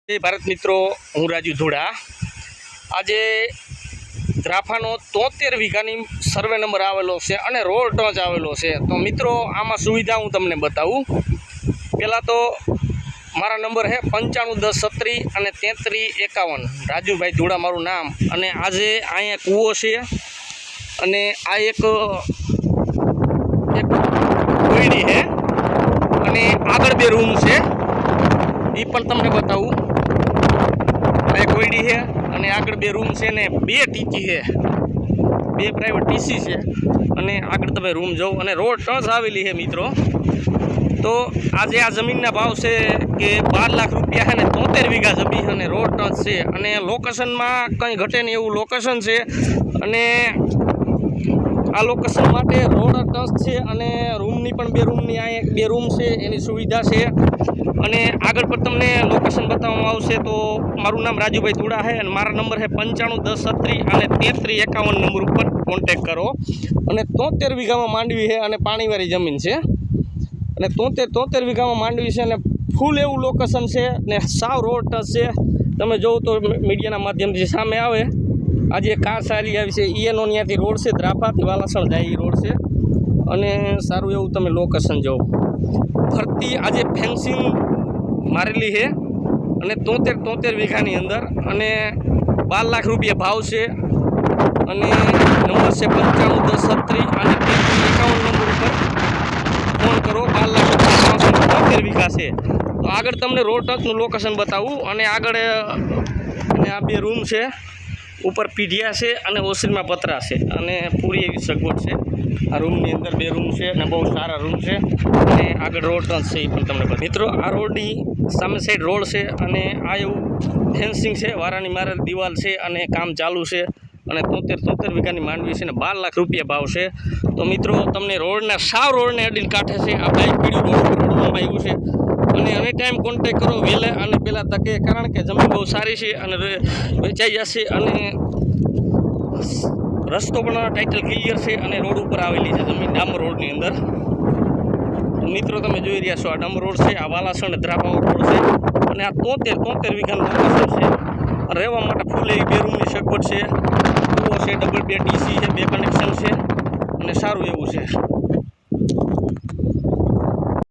જય ભારત મિત્રો, હું રાજુ ધોડા। આજે દ્રાફાનો 73 વીઘાની સર્વે નંબર આવેલો છે અને રોડ ટચ આવેલો છે। તો મિત્રો આમાં સુવિધા હું તમને બતાવું। પહેલાં તો મારા નંબર છે 9510 અને 3351। રાજુભાઈ ધોડા મારું નામ। અને આજે અહીંયા કૂવો છે અને આ એક કોયડી છે અને આગળ બે રૂમ છે, એ પણ તમને બતાવું। આ કોયડી છે અને આગળ બે રૂમ છે ને બે ટીચી છે, બે પ્રાઇવેટ ટીસી છે અને આગળ તમે રૂમ જોવો અને રોડ ટચ આવેલી છે મિત્રો। તો આજે આ જમીનના ભાવ છે કે 12 લાખ રૂપિયા છે ને 73 વીઘા જમીન અને રોડ ટચ છે અને લોકેશનમાં કંઈ ઘટે નહીં એવું લોકેશન છે। અને આ લોકેશન માટે રોડ ટચ છે અને રૂમની પણ બે રૂમની આ એક બે રૂમ છે એની સુવિધા છે। અને આગળ પર તમને લોકેશન બતાવવામાં આવશે। તો મારું નામ રાજુભાઈ ધોડા છે અને મારા નંબર છે 9510 અને 3351 નંબર ઉપર કોન્ટેક કરો। અને 73 વીઘામાં માંડવી છે અને પાણીવાળી જમીન છે અને 73 વીઘામાં માંડવી છે અને ફૂલ એવું લોકેશન છે ને સાવ રોડ ટચ છે। તમે જોવો તો મીડિયાના માધ્યમથી સામે આવે આજે કાર ચાલી આવી છે, એનો ત્યાંથી રોડ છે, દ્રાફાથી વાલાસણ જાય એ રોડ છે અને સારું એવું તમે લોકેશન જોવો। ફરતી આજે ફેન્સિંગ મારેલી છે અને 73 વીઘાની અંદર અને 12 લાખ રૂપિયા ભાવ છે અને નંબર છે 9510 અને 3351 નંબર ઉપર ફોન કરો। 12 લાખ રૂપિયા 73 વીઘા છે। તો આગળ તમને રોડ ટચનું લોકેશન બતાવું અને આગળ અને આ બે રૂમ છે, ઉપર પીઢિયા છે અને ઓસરીમાં પતરા છે અને પૂરી એવી સગવડ છે। આ રૂમની અંદર બે રૂમ છે અને બહુ સારા રૂમ છે અને આગળ રોડ ટચ છે એ પણ તમને બતાવું। મિત્રો આ રોડની સામે સાઈડ રોડ છે અને આ એવું ફેન્સિંગ છે, વારાની મારેલ દિવાલ છે અને કામ ચાલુ છે અને 73 વીઘાની માંડવી છે ને 12 લાખ રૂપિયા ભાવ છે। તો મિત્રો તમને રોડના સાવ રોડને અડીને કાંઠે છે, આ બાઇક પીડ્યું રોડ ઉપર રોડમાં આવ્યું છે અને એની ટાઈમ કોન્ટેક કરો વહેલા અને પહેલાં તકે, કારણ કે જમીન બહુ સારી છે અને વેચાઈ જશે અને રસ્તો પણ ટાઇટલ ક્લિયર છે અને રોડ ઉપર આવેલી છે જમીન ડામર રોડની અંદર। મિત્રો તમે જોઈ રહ્યા છો આ ડામર રોડ છે, આ વાલાસણ દ્રાફા રોડ છે અને આ 73 વીઘાનું લોકેશન છે। રહેવા માટે ફૂલ એવી બે રૂમની સગવડ છે, કૂવો છે, ડબલ બે ડીસી છે, બે કનેક્શન છે અને સારું એવું છે।